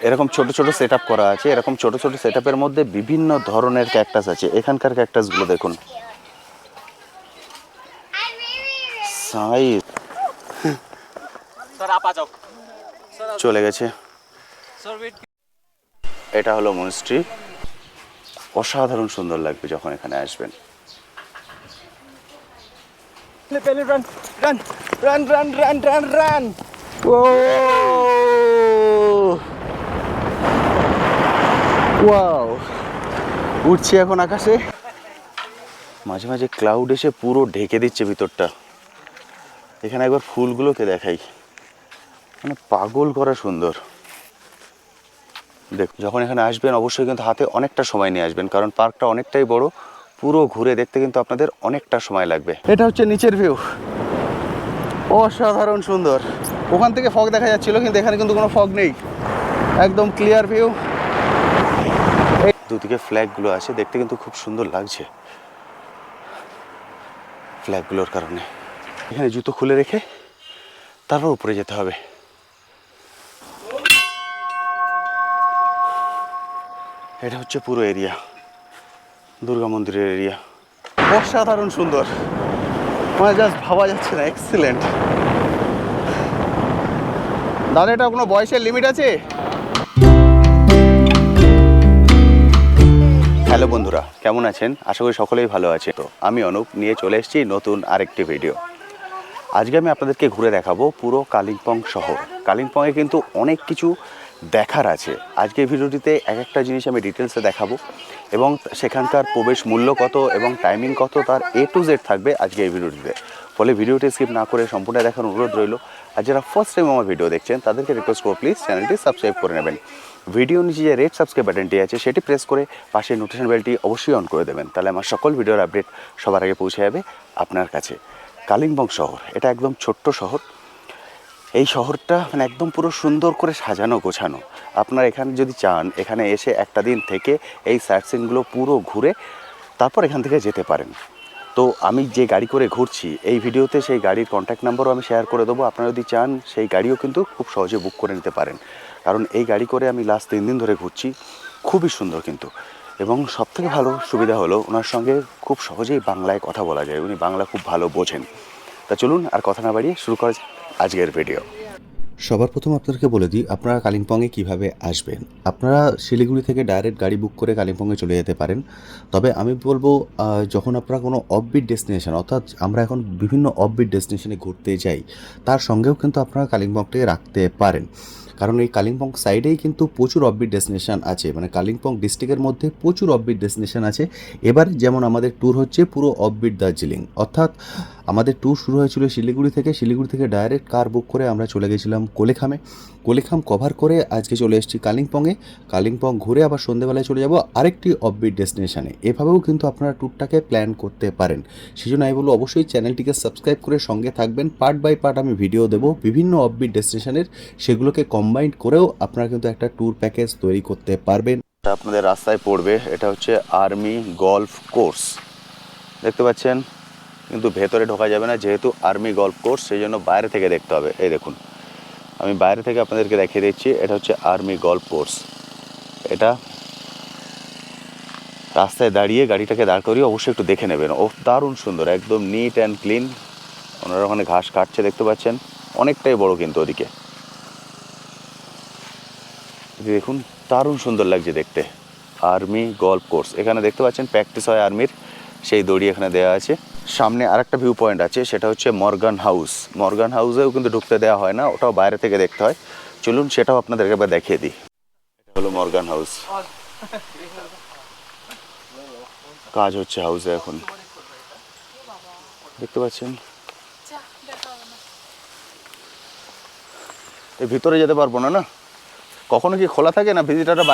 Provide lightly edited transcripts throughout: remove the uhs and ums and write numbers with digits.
এরকম ছোট ছোট সেটআপ করা আছে। এরকম ছোট ছোট সেটআপের মধ্যে বিভিন্ন ধরনের ক্যাকটাস আছে। এখানকার ক্যাকটাসগুলো দেখুন, সাইজ চলে গেছে। এটা হলো মনস্ট্রি, অসাধারণ সুন্দর লাগবে যখন এখানে আসবেন। উঠছি এখন আকাশে, মাঝে মাঝে ক্লাউড এসে পুরো ঢেকে দিচ্ছে ভিতরটা। এখানে একবার ফুলগুলোকে দেখাই, মানে পাগল করা সুন্দর। দেখ, যখন এখানে আসবেন অবশ্যই কিন্তু হাতে অনেকটা সময় নিয়ে আসবেন, কারণ পার্কটা অনেকটাই বড়। পুরো ঘুরে দেখতে কিন্তু আপনাদের অনেকটা সময় লাগবে। এটা হচ্ছে নিচের ভিউ, অসাধারণ সুন্দর। ওখান থেকে ফগ দেখা যাচ্ছিল, কিন্তু এখানে কিন্তু কোনো ফগ নেই, একদম ক্লিয়ার ভিউ। দুদিকে ফ্ল্যাগগুলো আছে, দেখতে কিন্তু খুব সুন্দর লাগছে ফ্ল্যাগগুলোর কারণে। এখানে জুতো খুলে রেখে তারপর উপরে যেতে হবে। এটা হচ্ছে পুরো এরিয়া, দুর্গা মন্দিরের এরিয়া। অসাধারণ সুন্দর, মানে জাস্ট ভাবা যাচ্ছে না, এক্সিলেন্ট। দাদা, এটা কোনো বয়সের লিমিট আছে? হ্যালো বন্ধুরা, কেমন আছেন? আশা করি সকলেই ভালো আছে। তো আমি অনুপ নিয়ে চলে এসেছি নতুন আরেকটি ভিডিও। আজকে আমি আপনাদেরকে ঘুরে দেখাবো পুরো কালিম্পং শহর। কালিম্পংয়ে কিন্তু অনেক কিছু দেখার আছে। আজকে ভিডিওটিতে এক একটা জিনিস আমি ডিটেলসে দেখাবো, এবং সেখানকার প্রবেশ মূল্য কত এবং টাইমিং কত, তার A to Z থাকবে আজকে এই ভিডিওটিতে। ফলে ভিডিওটি স্কিপ না করে সম্পূর্ণ দেখার অনুরোধ রইল। আর যারা ফার্স্ট টাইম আমার ভিডিও দেখছেন তাদেরকে রিকোয়েস্ট করবো, প্লিজ চ্যানেলটি সাবস্ক্রাইব করে নেবেন। ভিডিও নিচে যে রেড সাবস্ক্রাইব বাটনটি আছে সেটি প্রেস করে পাশে নোটিফিকেশন বেলটি অবশ্যই অন করে দেবেন, তাহলে আমার সকল ভিডিওর আপডেট সবার আগে পৌঁছে যাবে আপনার কাছে। কালিম্পং শহর, এটা একদম ছোট্ট শহর। এই শহরটা মানে একদম পুরো সুন্দর করে সাজানো গোছানো। আপনারা এখানে যদি চান, এখানে এসে একটা দিন থেকে এই সাইট সিনগুলো পুরো ঘুরে তারপর এখান থেকে যেতে পারেন। তো আমি যে গাড়ি করে ঘুরছি, এই ভিডিওতে সেই গাড়ির কন্ট্যাক্ট নাম্বারও আমি শেয়ার করে দেবো। আপনারা যদি চান সেই গাড়িও কিন্তু খুব সহজে বুক করে নিতে পারেন, কারণ এই গাড়ি করে আমি লাস্ট 3 দিন ধরে ঘুরছি। খুবই সুন্দর কিন্তু, এবং সবথেকে ভালো সুবিধা হলো ওনার সঙ্গে খুব সহজেই বাংলায় কথা বলা যায়। উনি বাংলা খুব ভালো বোঝেন। তা চলুন আর কথা না বাড়িয়ে শুরু করা যাক আজকের ভিডিও। সবার প্রথম আপনাদেরকে বলে দিই আপনারা কালিম্পংয়ে কিভাবে আসবেন। আপনারা শিলিগুড়ি থেকে ডাইরেক্ট গাড়ি বুক করে কালিম্পংয়ে চলে যেতে পারেন। তবে আমি বলবো, যখন আপনারা কোনো অফবিট ডেস্টিনেশন, অর্থাৎ আমরা এখন বিভিন্ন অফবিট ডেস্টিনেশনে ঘুরতে যাই, তার সঙ্গেও কিন্তু আপনারা কালিম্পংটাকে রাখতে পারেন। কারণ এই কালিম্পং সাইডেই কিন্তু প্রচুর অফবিট ডেস্টিনেশন আছে, মানে কালিম্পং ডিস্ট্রিক্টের মধ্যে প্রচুর অফবিট ডেস্টিনেশন আছে। এবার যেমন আমাদের ট্যুর হচ্ছে পুরো অফবিট দার্জিলিং, অর্থাৎ আমাদের ট্যুর শুরু হয়েছিল শিলিগুড়ি থেকে। শিলিগুড়ি থেকে ডাইরেক্ট কার বুক করে আমরা চলে গেছিলাম কোলেখামে। কোলেখাম কভার করে আজকে চলে এসেছি কালিম্পংয়ে। কালিম্পং ঘুরে আবার সন্ধ্যেবেলায় চলে যাব আরেকটি অফবিট ডেস্টিনেশনে। এভাবেও কিন্তু আপনারা ট্যুরটাকে প্ল্যান করতে পারেন। সেজন্য আমি বলবো অবশ্যই চ্যানেলটিকে সাবস্ক্রাইব করে সঙ্গে থাকবেন। পার্ট বাই পার্ট আমি ভিডিও দেবো বিভিন্ন অফবিট ডেস্টিনেশনের, সেগুলোকে কম্বাইন করেও আপনারা কিন্তু একটা ট্যুর প্যাকেজ তৈরি করতে পারবেন। আপনাদের রাস্তায় পড়বে, এটা হচ্ছে আর্মি গলফ কোর্স, দেখতে পাচ্ছেন। কিন্তু ভেতরে ঢোকা যাবে না, যেহেতু আর্মি গলফ কোর্স, সেই জন্য বাইরে থেকে দেখতে হবে। এই দেখুন, আমি বাইরে থেকে আপনাদেরকে দেখিয়ে দিচ্ছি। এটা হচ্ছে আর্মি গলফ কোর্স। এটা রাস্তায় দাঁড়িয়ে গাড়িটাকে দাঁড় করিয়ে অবশ্যই একটু দেখে নেবেন। ও দারুণ সুন্দর, একদম নিট অ্যান্ড ক্লিন। ওনারা ওখানে ঘাস কাটছে, দেখতে পাচ্ছেন। অনেকটাই বড় কিন্তু ওদিকে, দেখুন দারুণ সুন্দর লাগছে দেখতে। আর্মি গলফ কোর্স, এখানে দেখতে পাচ্ছেন প্র্যাকটিস হয় আর্মির, সেই দড়ি এখানে দেওয়া আছে। সামনে আরেকটা ভিউ পয়েন্ট আছে, সেটা হচ্ছে মর্গান হাউস। মর্গান হাউসেও কিন্তু ঢুকতে দেওয়া হয় না, ওটাও বাইরে থেকে দেখতে হয়। চলুন সেটাও আপনাদেরকে এবার দেখিয়ে দিই। এটা হলো মর্গান হাউস, কাজ হচ্ছে হাউসে এখন, দেখতে পাচ্ছেন। এই ভিতরে যেতে পারবো না, না কখনো কি খোলা থাকে না? ভিজিটারটা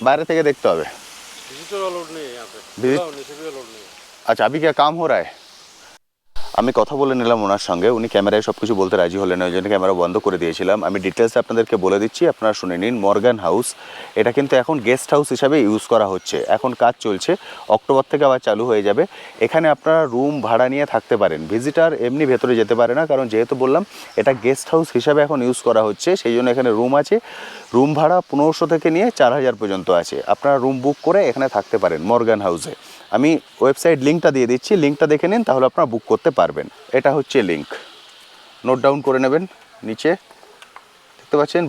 বাইরে থেকে देखते হবে। विजिटर अलाउड नहीं है यहाँ पे। अच्छा, अभी क्या काम हो रहा है? আমি কথা বলে নিলাম ওনার সঙ্গে, উনি ক্যামেরায় সব কিছু বলতে রাজি হলেন, ওই জন্য ক্যামেরা বন্ধ করে দিয়েছিলাম। আমি ডিটেলস আপনাদেরকে বলে দিচ্ছি, আপনারা শুনে নিন। মর্গান হাউস, এটা কিন্তু এখন গেস্ট হাউস হিসাবে ইউজ করা হচ্ছে, এখন কাজ চলছে, অক্টোবর থেকে আবার চালু হয়ে যাবে। এখানে আপনারা রুম ভাড়া নিয়ে থাকতে পারেন, ভিজিটার এমনি ভেতরে যেতে পারে না, কারণ যেহেতু বললাম এটা গেস্ট হাউস হিসাবে এখন ইউজ করা হচ্ছে, সেই জন্য এখানে রুম আছে। রুম ভাড়া 1500 থেকে নিয়ে 4000 পর্যন্ত আছে। আপনারা রুম বুক করে এখানে থাকতে পারেন মর্গান হাউসে। আমি ওয়েবসাইট লিঙ্কটা দিয়ে দিচ্ছি, লিঙ্কটা দেখে নিন, তাহলে আপনারা বুক করতে পারবেন। এটা হচ্ছে লিঙ্ক, নোট ডাউন করে নেবেন। নিচে দেখতে পাচ্ছেন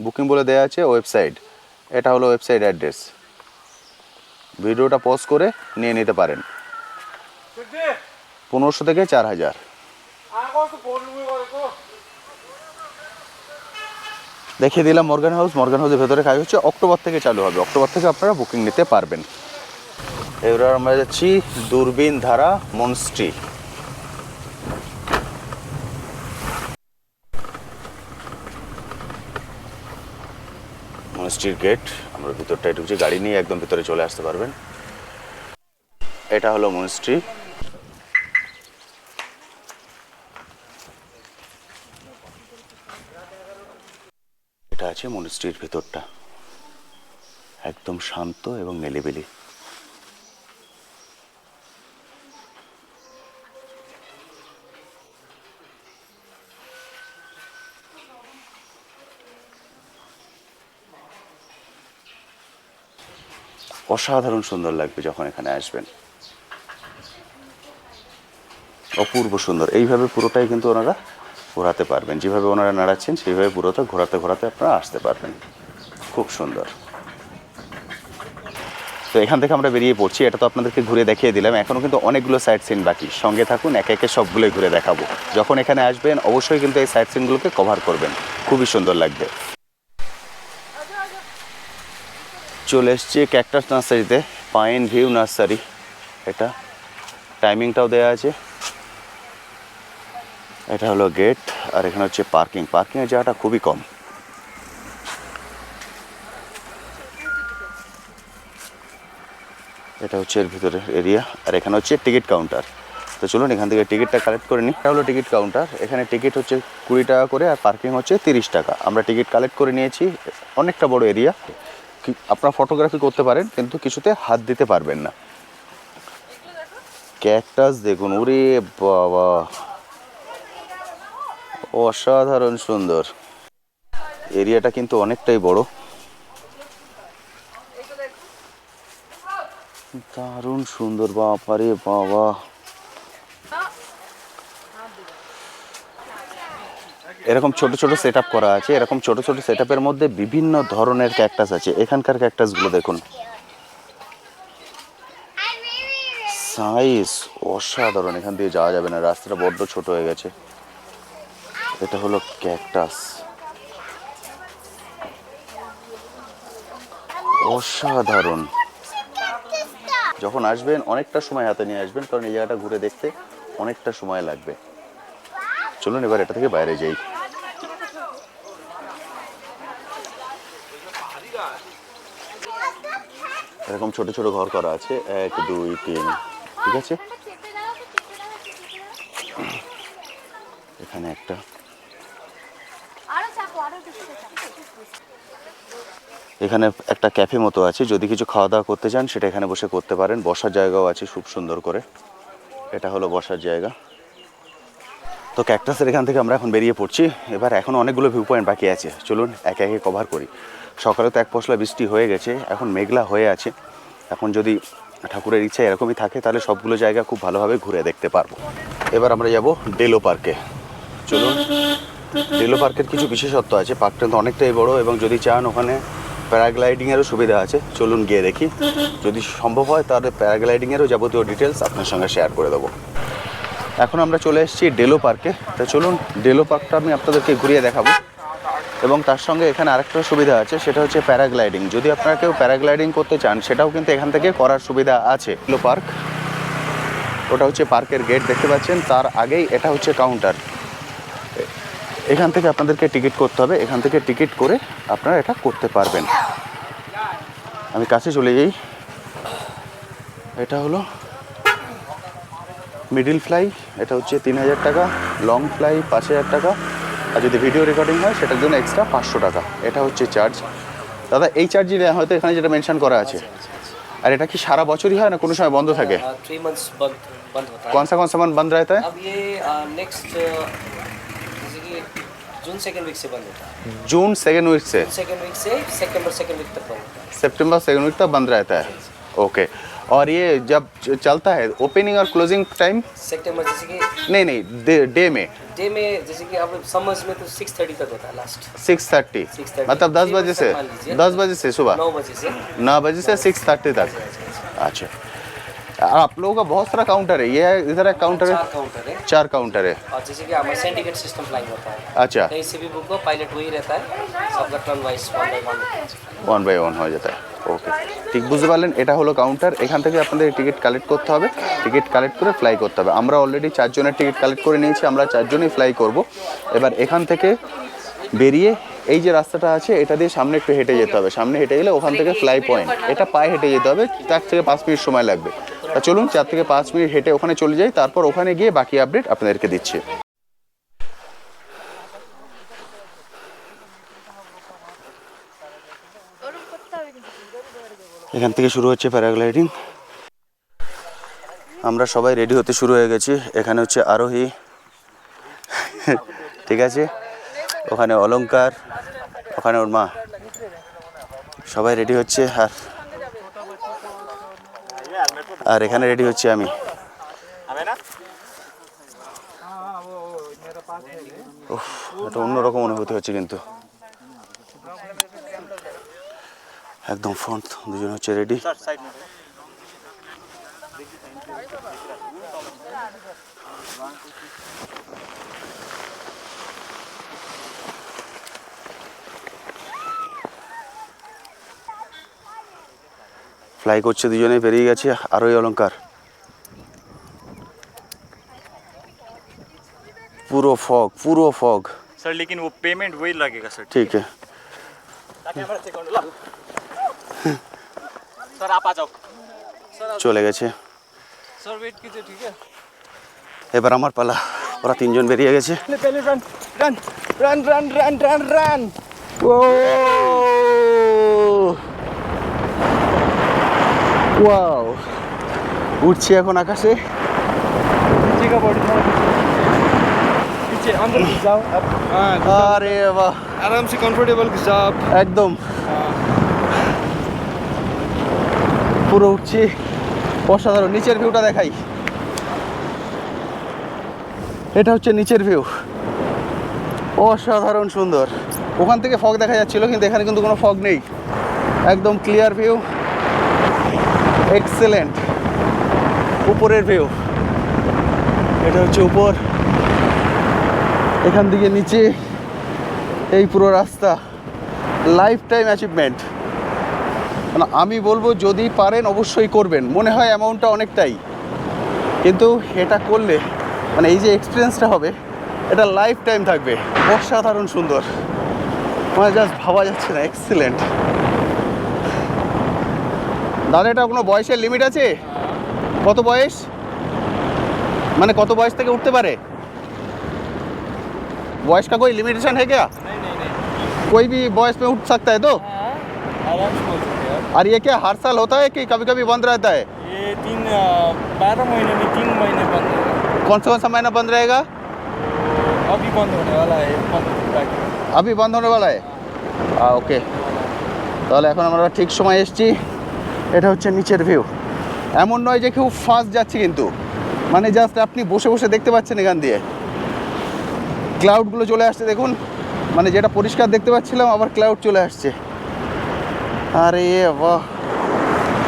বুকিং বলে দেওয়া আছে ওয়েবসাইট, এটা হলো ওয়েবসাইট অ্যাড্রেস। ভিডিওটা পজ করে নিয়ে নিতে পারেন। 1500 থেকে 4000। দেখিয়ে দিলাম মর্গান হাউস। মর্গান হাউসের ভেতরে কাজ হচ্ছে, অক্টোবর থেকে চালু হবে, অক্টোবর থেকে আপনারা বুকিং নিতে পারবেন। এবার আমরা যাচ্ছি দূরবীন ধারা মনস্ট্রি। মনস্ট্রির গেট, আমরা ভিতরটায় ঢুকছি, গাড়ি নিয়ে একদম ভিতরে চলে আসতে পারবেন। এটা হলো মনস্ট্রি। এটা আছে মনস্ট্রির ভিতরটা, একদম শান্ত এবং নিরিবিলি। অসাধারণ সুন্দর লাগবে যখন এখানে আসবেন, অপূর্ব সুন্দর। এইভাবে পুরোটাই কিন্তু ওনারা ঘোরাতে পারবেন, যেভাবে ওনারা নাড়াচ্ছেন সেইভাবে পুরোটা ঘোরাতে ঘোরাতে আপনারা আসতে পারবেন, খুব সুন্দর। তো এখান থেকে আমরা বেরিয়ে পড়ছি, এটা তো আপনাদেরকে ঘুরে দেখিয়ে দিলাম, এখনও কিন্তু অনেকগুলো সাইট সিন বাকি। সঙ্গে থাকুন, একে একে সবগুলোই ঘুরে দেখাবো। যখন এখানে আসবেন অবশ্যই কিন্তু এই সাইট সিনগুলোকে কভার করবেন, খুবই সুন্দর লাগবে। চলে এসছি ক্যাকটাস নার্সারিতে, পাইন ভিউ নার্সারি। এটা টাইমিংটাও দেওয়া আছে। এটা হলো গেট, আর এখানে হচ্ছে পার্কিংয়ের জায়গাটা খুবই কম। এটা হচ্ছে এর ভিতরের এরিয়া, আর এখানে হচ্ছে টিকিট কাউন্টার। তো চলুন এখান থেকে টিকিটটা কালেক্ট করে নিই। এটা হলো টিকিট কাউন্টার, এখানে টিকিট হচ্ছে 20 টাকা করে, আর পার্কিং হচ্ছে 30 টাকা। আমরা টিকিট কালেক্ট করে নিয়েছি। অনেকটা বড় এরিয়া, আপনারা ফটোগ্রাফি করতে পারেন, কিন্তু কিছুতে হাত দিতে পারবেন না। ক্যাকটাস দেখুন, ওরে বাবা, অসাধারণ সুন্দর। এরিয়াটা কিন্তু অনেকটাই বড়, দারুণ সুন্দর। বাবারে বাবা, এরকম ছোট ছোট সেট আপ করা আছে। এরকম ছোট ছোট সেট আপের মধ্যে বিভিন্ন ধরনের ক্যাকটাস আছে। এখানকার ক্যাকটাসগুলো দেখুন, সাইজ অসাধারণ। এখান দিয়ে যাওয়া যাবে না, রাস্তাটা বড্ড ছোট হয়ে গেছে। এটা হলো ক্যাকটাস, অসাধারণ। যখন আসবেন অনেকটা সময় হাতে নিয়ে আসবেন, কারণ এই জায়গাটা ঘুরে দেখতে অনেকটা সময় লাগবে। চলুন এবার এটা থেকে বাইরে যাই। এরকম ছোট ছোট ঘর করা আছে, 1 2 3, ঠিক আছে। এখানে একটা, এখানে একটা ক্যাফে মতো আছে, যদি কিছু খাওয়া দাওয়া করতে চান সেটা এখানে বসে করতে পারেন। বসার জায়গাও আছে খুব সুন্দর করে, এটা হলো বসার জায়গা। তো ক্যাকটাসের এখান থেকে আমরা এখন বেরিয়ে পড়ছি। এবার এখন অনেকগুলো ভিউ পয়েন্ট বাকি আছে, চলুন একে একে কভার করি। সকালে তো এক পশলা বৃষ্টি হয়ে গেছে, এখন মেঘলা হয়ে আছে। এখন যদি ঠাকুরের ইচ্ছা এরকমই থাকে, তাহলে সবগুলো জায়গা খুব ভালোভাবে ঘুরে দেখতে পারবো। এবার আমরা যাব ডেলো পার্কে। চলুন, ডেলো পার্কের কিছু বিশেষত্ব আছে। পার্কটা তো অনেকটাই বড়, এবং যদি চান ওখানে প্যারাগ্লাইডিংয়েরও সুবিধা আছে। চলুন গিয়ে দেখি, যদি সম্ভব হয় তাহলে প্যারাগ্লাইডিংয়েরও যাবতীয় ডিটেলস আপনার সঙ্গে শেয়ার করে দেবো। এখন আমরা চলে এসেছি ডেলো পার্কে। তো চলুন ডেলো পার্কটা আমি আপনাদেরকে ঘুরিয়ে দেখাবো, এবং তার সঙ্গে এখানে আরেকটা সুবিধা আছে, সেটা হচ্ছে প্যারাগ্লাইডিং। যদি আপনারা কেউ প্যারাগ্লাইডিং করতে চান, সেটাও কিন্তু এখান থেকে করার সুবিধা আছে। ডেলো পার্ক, ওটা হচ্ছে পার্কের গেট দেখতে পাচ্ছেন, তার আগেই এটা হচ্ছে কাউন্টার। এখান থেকে আপনাদেরকে টিকিট করতে হবে, এখান থেকে টিকিট করে আপনারা এটা করতে পারবেন। আমি কাছে চলে যাই। এটা হলো মিডিল ফ্লাই এটা হচ্ছে 3000 টাকা, লং ফ্লাই 5000 টাকা, আর যদি ভিডিও রেকর্ডিং হয় সেটার জন্য এক্সট্রা 500 টাকা। এটা হচ্ছে চার্জ। দাদা এই চার্জই হয়তো এখানে যেটা মেনশন করা আছে, আর এটা কি সারা বছরই হয় না কোনো সময় বন্ধ থাকে? 3 months बंद होता है। कौन सा मंथ बंद रहता है? अब ये नेक्स्ट जैसे कि जून 2nd वीक से बंद होता है। जून 2nd वीक से 2nd वीक से सितंबर 2nd वीक तक बंद होता है। सितंबर 2nd वीक तक बंद रहता है। ओके, और ये जब चलता है ओपनिंग और क्लोजिंग टाइम? सितंबर जैसे कि नहीं डे में जैसे कि अब समर्स में तो 6:30 तक होता है लास्ट। 6:30 मतलब 10 बजे से 10 बजे से सुबह 9 बजे से 9 बजे से 6:30 तक। अच्छा, आप लोगों का बहुत सारा काउंटर है, ये इधर एक काउंटर है, 4 काउंटर है। 4 काउंटर है। और जैसे कि हमारा सिंडिकेट सिस्टम फ्लाइंग होता है। अच्छा, कहीं से भी बुक हो पायलट वही रहता है, सबका टर्न वाइज 1 by 1 হয়ে যেতে। ওকে, ঠিক বুঝতে পারলেন, এটা হলো কাউন্টার। এখান থেকে আপনাদের টিকিট কালেক্ট করতে হবে, টিকিট কালেক্ট করে ফ্লাই করতে হবে। আমরা অলরেডি 4 জনের টিকিট কালেক্ট করে নিয়েছি, আমরা 4 জনই ফ্লাই করব। এবার এখান থেকে বেরিয়ে এই যে রাস্তাটা আছে এটা দিয়ে সামনে একটু হেঁটে যেতে হবে, সামনে হেঁটে গেলে ওখান থেকে ফ্লাই পয়েন্ট, এটা পায়ে হেঁটে যেতে হবে, 4 থেকে 5 মিনিট সময় লাগবে। তা চলুন 4 থেকে 5 মিনিট হেঁটে ওখানে চলে যাই, তারপর ওখানে গিয়ে বাকি আপডেট আপনাদেরকে দিচ্ছি। এখান থেকে শুরু হচ্ছে প্যারাগ্লাইডিং। আমরা সবাই রেডি হতে শুরু হয়ে গেছি। এখানে হচ্ছে আরোহী, ঠিক আছে, ওখানে অলংকার, ওখানে ওর মা, সবাই রেডি হচ্ছে। আর এখানে রেডি হচ্ছে আমি। এটা অন্যরকম অনুভূতি হচ্ছে কিন্তু একদম ফ্রন্ট দুজন হচ্ছে রেডি। ফ্লাই করছে দুজনে, বেরিয়ে গেছে আরোহী অলংকার। पूरा फॉग सर, लेकिन वो पेमेंट वही लगेगा सर। ठीक है सर आप आ जाओ। চলে গেছে। सर वेट कीजिए, ठीक है। এবার আমার পালা। ওরা 3 জন বেরিয়ে গেছে। पहले run run run run run run run. ও ওয়াও, উঠছি এখন আকাশে। नीचे का बॉडी पीछे अंदर घुस जाओ अब। हाँ, আরে বাহ, आराम से कंफर्टेबल घुस जाओ आप। একদম পুরো উঠছি। অসাধারণ। নিচের ভিউটা দেখাই, এটা হচ্ছে নিচের ভিউ, অসাধারণ সুন্দর। ওখান থেকে ফগ দেখা যাচ্ছিল, কিন্তু এখানে কিন্তু কোনো ফগ নেই, একদম ক্লিয়ার ভিউ, এক্সেলেন্ট। উপরের ভিউ, এটা হচ্ছে উপর, এখান থেকে নিচে এই পুরো রাস্তা, লাইফ টাইম অ্যাচিভমেন্ট। মানে আমি বলবো যদি পারেন অবশ্যই করবেন। মনে হয় অ্যামাউন্টটা অনেকটাই, কিন্তু এটা করলে মানে এই যে এক্সপিরিয়েন্সটা হবে এটা লাইফ টাইম থাকবে। অসাধারণ সুন্দর, মানে জাস্ট ভাবা যাচ্ছে না, এক্সিলেন্ট। দাদা এটা কোনো বয়সের লিমিট আছে? কত বয়স, মানে কত বয়স থেকে উঠতে পারে? बॉयस का कोई लिमिटेशन है क्या? नहीं कोई भी बॉयस में उठ सकता है तो? आराम से बोल सकते हैं। और ये क्या हर साल होता है कि कभी कभी बंद रहता है? ये 12 महीने में 3 महीने बंद होगा। कौन सा महीना बंद रहेगा? अभी बंद होने वाला है, अभी बंद होने वाला है। ওকে, তাহলে এখন আমরা ঠিক সময় এসেছি। এটা হচ্ছে নিচের ভিউ। এমন নয় যে খুব ফাস্ট যাচ্ছে, কিন্তু মানে জাস্ট আপনি বসে বসে দেখতে পাচ্ছেন এখান দিয়ে ক্লাউডগুলো চলে আসছে। দেখুন, মানে যেটা পরিষ্কার দেখতে পাচ্ছিলাম আবার ক্লাউড চলে আসছে। আরে বাহ,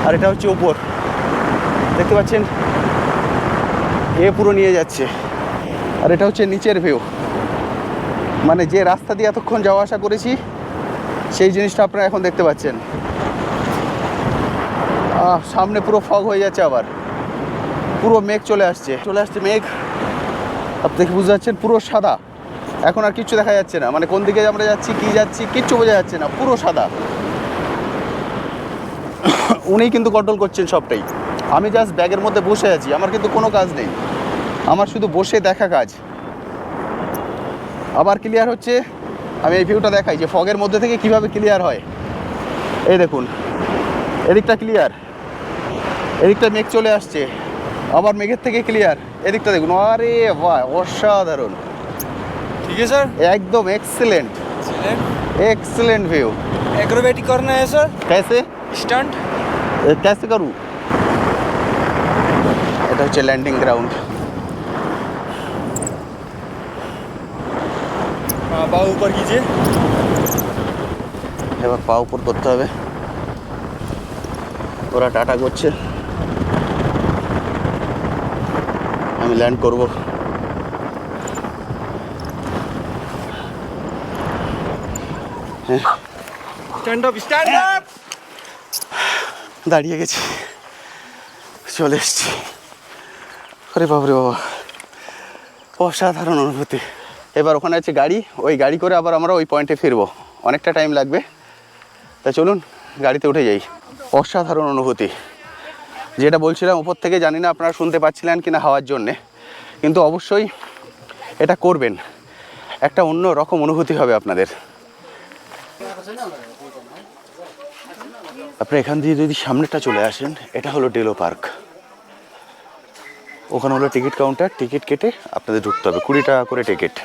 আর এটা হচ্ছে উপর, দেখতে পাচ্ছেন এ পুরো নিয়ে যাচ্ছে। আর এটা হচ্ছে নিচের ভিউ, মানে যে রাস্তা দিয়ে এতক্ষণ যাওয়া আসা করেছি সেই জিনিসটা আপনারা এখন দেখতে পাচ্ছেন। সামনে পুরো ফগ হয়ে যাচ্ছে, আবার পুরো মেঘ চলে আসছে মেঘ। আপনি দেখে বুঝতে পারছেন পুরো সাদা, এখন আর কিচ্ছু দেখা যাচ্ছে না, মানে কোন দিকে আমরা যাচ্ছি কি যাচ্ছি কিচ্ছু বোঝা যাচ্ছে না, পুরো সাদা। উনিই কিন্তু কন্ট্রোল করছেন সবটাই, আমি জাস্ট ব্যাগের মধ্যে বসে আছি, আমার কিন্তু কোনো কাজ নেই। আমার শুধু বসে দেখা কাজ। আবার ক্লিয়ার হচ্ছে। আমি এই ভিউটা দেখাই যে ফগের মধ্যে থেকে কিভাবে ক্লিয়ার হয়। এই দেখুন, এদিকটা ক্লিয়ার, এদিকটা মেঘ চলে আসছে, আবার মেঘের থেকে ক্লিয়ার, এদিকটা দেখুন। আরে বাহ, অসাধারণ। ठीक है सर। একদম এক্সেলেন্ট, এক্সেলেন্ট ভিউ। एक्रोबेटिक करना है सर, कैसे स्टंट। कैसे करूँ? এটা হচ্ছে ল্যান্ডিং গ্রাউন্ড। हाँ, पाँव ऊपर कीजिए। এবার পা উপর করতে হবে। ওরা টাটা করছে, আমি ল্যান্ড করব। Stand up, stand up. দাঁড়িয়ে গেছি, চলে এসছি। আরে বাবরে বাবা, অসাধারণ অনুভূতি। এবার ওখানে আছে গাড়ি, ওই গাড়ি করে আবার আমরা ওই পয়েন্টে ফিরবো। অনেকটা টাইম লাগবে, তা চলুন গাড়িতে উঠে যাই। অসাধারণ অনুভূতি, যেটা বলছিলাম উপর থেকে, জানি না আপনারা শুনতে পাচ্ছিলেন কি না হাওয়ার জন্যে, কিন্তু অবশ্যই এটা করবেন, একটা অন্য রকম অনুভূতি হবে আপনাদের। আপনি এখান দিয়ে যদি সামনেটা চলে আসেন, এটা হলো ডেলো পার্ক। ওখানে হলো টিকিট কাউন্টার, টিকিট কেটে আপনাদের ঢুকতে হবে, 20 টাকা করে টিকিট।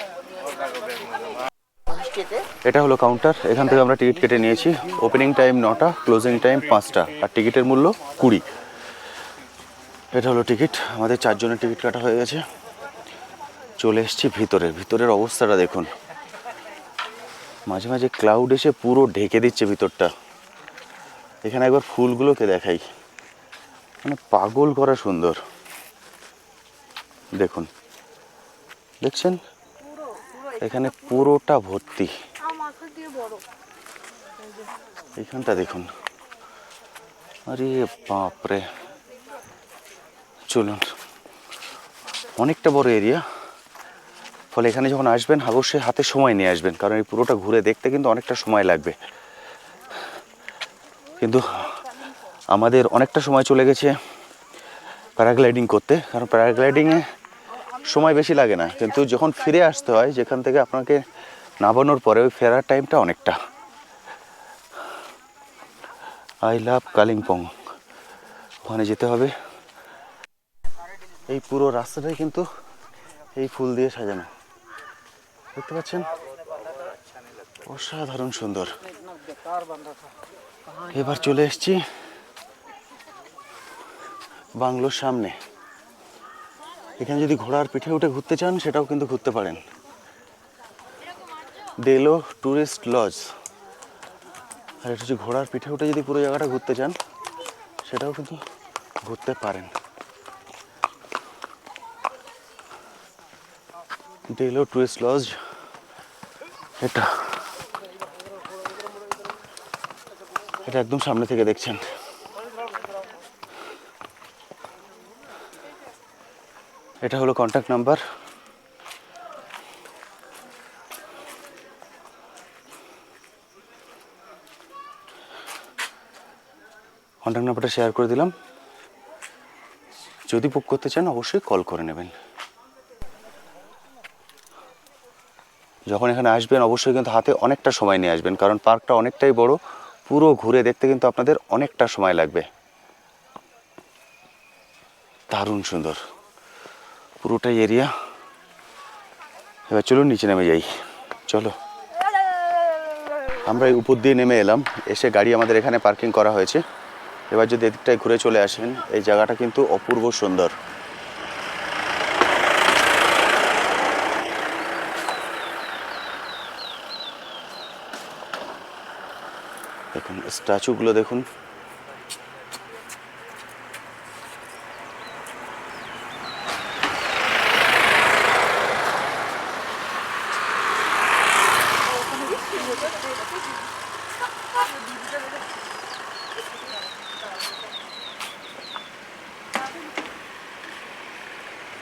এটা হলো কাউন্টার, এখান থেকে আমরা টিকিট কেটে নিয়েছি। ওপেনিং টাইম 9টা, ক্লোজিং টাইম 5টা, আর টিকিটের মূল্য 20। এটা হলো টিকিট, আমাদের 4 জনের টিকিট কাটা হয়ে গেছে। চলে এসেছি ভিতরে। ভিতরের অবস্থাটা দেখুন, মাঝে মাঝে ক্লাউড এসে পুরো ঢেকে দিচ্ছে ভিতরটা। এখানে একবার ফুলগুলোকে দেখাই, মানে পাগল করা সুন্দর। দেখুন, দেখছেন এখানে পুরোটা ভর্তি। এইখানটা দেখুন, আরে বাপরে। চলুন, অনেকটা বড় এরিয়া, ফলে এখানে যখন আসবেন অবশ্যই হাতে সময় নিয়ে আসবেন, কারণ এই পুরোটা ঘুরে দেখতে কিন্তু অনেকটা সময় লাগবে। কিন্তু আমাদের অনেকটা সময় চলে গেছে প্যারাগ্লাইডিং করতে, কারণ প্যারাগ্লাইডিংয়ে সময় বেশি লাগে না, কিন্তু যখন ফিরে আসতে হয় যেখান থেকে আপনাকে নামানোর পরে, ওই ফেরার টাইমটা অনেকটা। আই লাভ কালিম্পং, ওখানে যেতে হবে। এই পুরো রাস্তাটাই কিন্তু এই ফুল দিয়ে সাজানো, দেখতে পাচ্ছেন, অসাধারণ সুন্দর। এবার চলে এসেছি বাংলোর সামনে। এখানে যদি ঘোড়ার পিঠে উঠে ঘুরতে চান, সেটাও কিন্তু ঘুরতে পারেন। Delo tourist lodge. আর এটা হচ্ছে ঘোড়ার পিঠে উঠে যদি পুরো জায়গাটা ঘুরতে চান, সেটাও কিন্তু ঘুরতে পারেন। ডেলো টুরিস্ট লজ এটা, এটা একদম সামনে থেকে দেখছেন। এটা হলো কন্ট্যাক্ট নাম্বার। কন্ট্যাক্ট নাম্বারটা শেয়ার করে দিলাম, যদি বুক করতে চান অবশ্যই কল করে নেবেন। যখন এখানে আসবেন অবশ্যই কিন্তু হাতে অনেকটা সময় নিয়ে আসবেন, কারণ পার্কটা অনেকটাই বড়, পুরো ঘুরে দেখতে কিন্তু আপনাদের অনেকটা সময় লাগবে। দারুণ সুন্দর পুরোটাই এরিয়া। এবার চলুন নিচে নেমে যাই, চলো। আমরা এই উপর দিয়ে নেমে এলাম, এসে গাড়ি আমাদের এখানে পার্কিং করা হয়েছে। এবার যদি এদিকটায় ঘুরে চলে আসেন, এই জায়গাটা কিন্তু অপূর্ব সুন্দর। দেখুন স্ট্যাচুগুলো দেখুন,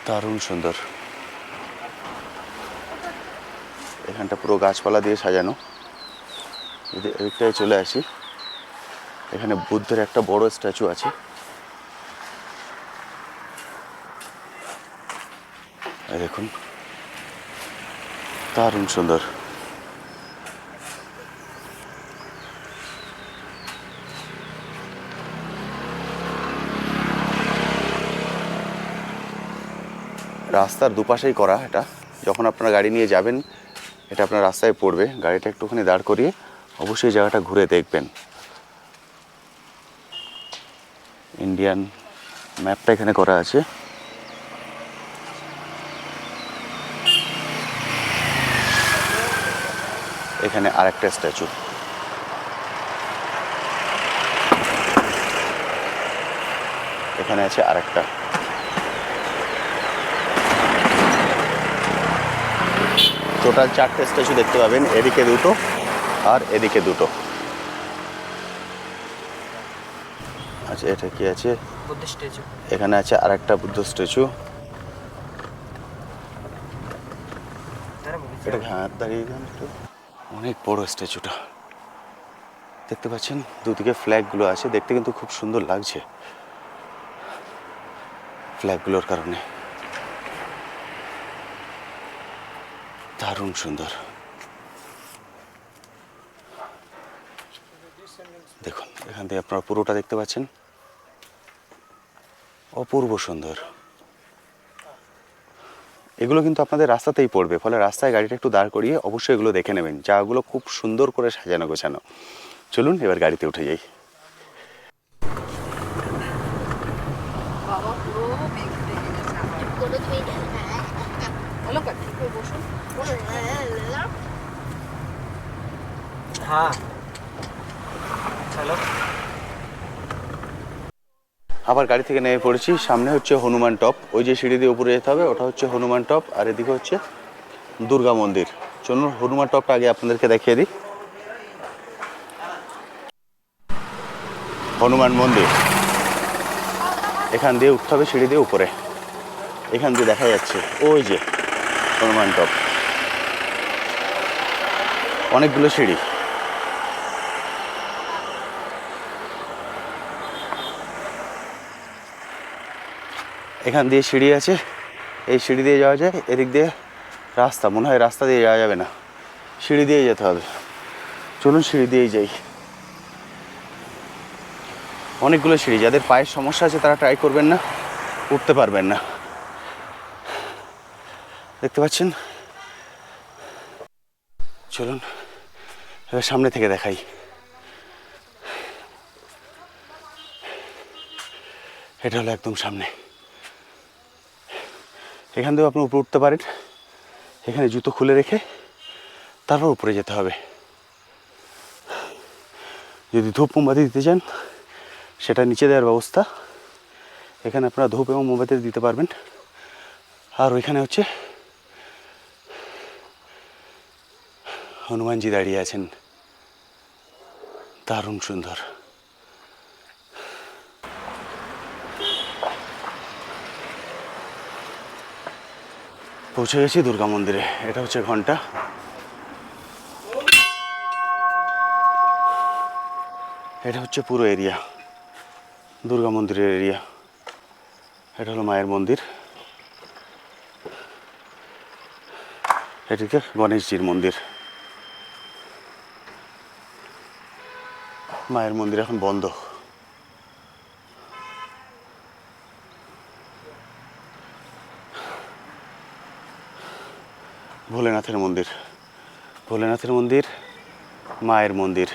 দারুণ সুন্দর। এখানটা পুরো গাছপালা দিয়ে সাজানো। যদি এদিকটায় চলে আসি, এখানে বুদ্ধের একটা বড় স্ট্যাচু আছে। এই দেখুন, দারুণ সুন্দর। রাস্তার দুপাশেই করা এটা। যখন আপনারা গাড়ি নিয়ে যাবেন, এটা আপনার রাস্তায় পড়বে। গাড়িটা একটুখানি দাঁড় করিয়ে অবশ্যই জায়গাটা ঘুরে দেখবেন। ইন্ডিয়ান ম্যাপটা এখানে করা আছে। এখানে আরেকটা স্ট্যাচু। এখানে আছে আরেকটা। টোটাল 4টে স্ট্যাচু দেখতে পাবেন, এদিকে দুটো আর এদিকে দুটো। আচ্ছা, এটা কি আছে? বুদ্ধ স্ট্যাচু। এখানে আছে আরেকটা বুদ্ধ স্ট্যাচু। এটা হাত দাঁড়িয়ে যান একটু। অনেক বড় স্ট্যাচুটা দেখতে পাচ্ছেন, দুদিকে ফ্ল্যাগগুলো আছে, দেখতে কিন্তু খুব সুন্দর লাগছে ফ্ল্যাগগুলোর কারণে। দারুণ সুন্দর। দেখুন, এখান থেকে আপনারা পুরোটা দেখতে পাচ্ছেন, অপূর্ব সুন্দর। এগুলো কিন্তু আপনাদের রাস্তাতেই পড়বে, ফলে রাস্তায় গাড়িটা একটু দাঁড় করিয়ে অবশ্যই এগুলো দেখে নেবেন। জায়গাগুলো খুব সুন্দর করে সাজানো গোছানো। চলুন এবার গাড়িতে উঠে যাই। হ্যাঁ, চলো। আবার গাড়ি থেকে নেমে পড়েছি। সামনে হচ্ছে হনুমান টপ। ওই যে সিঁড়ি দিয়ে উপরে যেতে হবে, ওটা হচ্ছে হনুমান টপ। আর এদিকে হচ্ছে দুর্গা মন্দির। চলুন হনুমান টপটা আগে আপনাদেরকে দেখিয়ে দিই। হনুমান মন্দির, এখান দিয়ে উঠতে হবে সিঁড়ি দিয়ে উপরে। এখান দিয়ে দেখা যাচ্ছে ওই যে হনুমান টপ, অনেকগুলো সিঁড়ি। এখান দিয়ে সিঁড়ি আছে, এই সিঁড়ি দিয়ে যাওয়া যায়। এদিক দিয়ে রাস্তা, মনে হয় রাস্তা দিয়ে যাওয়া যাবে না, সিঁড়ি দিয়ে যেতে হবে। চলুন সিঁড়ি দিয়েই যাই। অনেকগুলো সিঁড়ি, যাদের পায়ের সমস্যা আছে তারা ট্রাই করবেন না, উঠতে পারবেন না। দেখতে পাচ্ছেন? চলুন এবার সামনে থেকে দেখাই। এটা হলো একদম সামনে। এখান থেকেও আপনি উপরে উঠতে পারেন। এখানে জুতো খুলে রেখে তারপর উপরে যেতে হবে। যদি ধূপ মোমবাতি দিতে চান, সেটা নিচে দেওয়ার ব্যবস্থা। এখানে আপনারা ধূপ এবং মোমবাতি দিতে পারবেন। আর ওইখানে হচ্ছে হনুমানজি দাঁড়িয়ে আছেন, দারুণ সুন্দর। পৌঁছে গেছি দুর্গা মন্দিরে। এটা হচ্ছে ঘন্টা। এটা হচ্ছে পুরো এরিয়া, দুর্গা মন্দিরের এরিয়া। এটা হলো মায়ের মন্দির, এটিকে গণেশজির মন্দির। মায়ের মন্দির এখন বন্ধ। ভোলেনাথের মন্দির, ভোলেনাথের মন্দির, মায়ের মন্দির।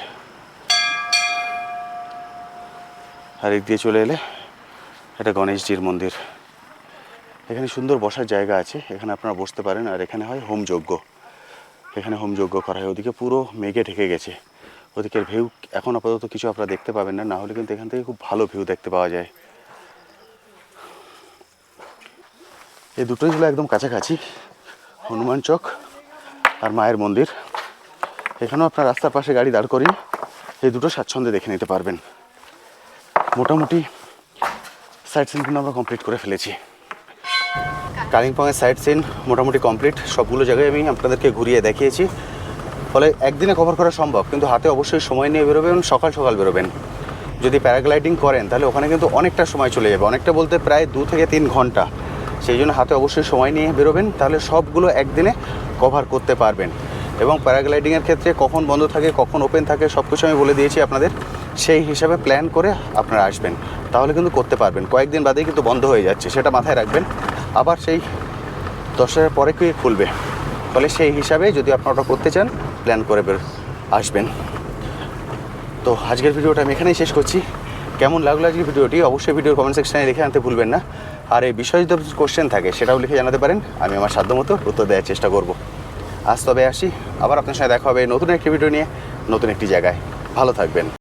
আর এদিক দিয়ে চলে এলে এটা গণেশজির মন্দির। এখানে সুন্দর বসার জায়গা আছে, এখানে আপনারা বসতে পারেন। আর এখানে হয় হোমযজ্ঞ, এখানে হোমযজ্ঞ করা হয়। ওদিকে পুরো মেঘে ঢেকে গেছে, ওদিকের ভিউ এখন আপাতত কিছু আপনারা দেখতে পাবেন না, না হলে কিন্তু এখান থেকে খুব ভালো ভিউ দেখতে পাওয়া যায়। এই দুটোই হলো একদম কাছাকাছি, হনুমান চক আর মায়ের মন্দির। এখানেও আপনার রাস্তার পাশে গাড়ি দাঁড় করিয়ে এই দুটো স্বাচ্ছন্দ্যে দেখে নিতে পারবেন। মোটামুটি সাইট সিন কিন্তু আমরা কমপ্লিট করে ফেলেছি। কালিম্পংয়ের সাইট সিন মোটামুটি কমপ্লিট। সবগুলো জায়গায় আমি আপনাদেরকে ঘুরিয়ে দেখিয়েছি, ফলে একদিনে কভার করা সম্ভব। কিন্তু হাতে অবশ্যই সময় নিয়ে বেরোবেন, সকাল সকাল বেরোবেন। যদি প্যারাগ্লাইডিং করেন তাহলে ওখানে কিন্তু অনেকটা সময় চলে যাবে, অনেকটা বলতে প্রায় 2 থেকে 3 ঘন্টা। সেই জন্য হাতে অবশ্যই সময় নিয়ে বেরোবেন, তাহলে সবগুলো একদিনে কভার করতে পারবেন। এবং প্যারাগ্লাইডিংয়ের ক্ষেত্রে কখন বন্ধ থাকে কখন ওপেন থাকে সব কিছু আমি বলে দিয়েছি আপনাদের, সেই হিসাবে প্ল্যান করে আপনারা আসবেন, তাহলে কিন্তু করতে পারবেন। কয়েকদিন বাদেই কিন্তু বন্ধ হয়ে যাচ্ছে, সেটা মাথায় রাখবেন। আবার সেই 10টার পরে কি খুলবে, ফলে সেই হিসাবে যদি আপনারা ওটা করতে চান প্ল্যান করে আসবেন। তো আজকের ভিডিওটা আমি এখানেই শেষ করছি। কেমন লাগলো আজকের ভিডিওটি অবশ্যই ভিডিওর কমেন্ট সেকশনে লিখে আনতে ভুলবেন না। আর এই বিষয়ে যদি কোশ্চেন থাকে সেটাও লিখে জানাতে পারেন, আমি আমার সাধ্যমতো উত্তর দেওয়ার চেষ্টা করব। আজ তবে আসি, আবার আপনার সাথে দেখা হবে নতুন একটি ভিডিও নিয়ে নতুন একটি জায়গায়। ভালো থাকবেন।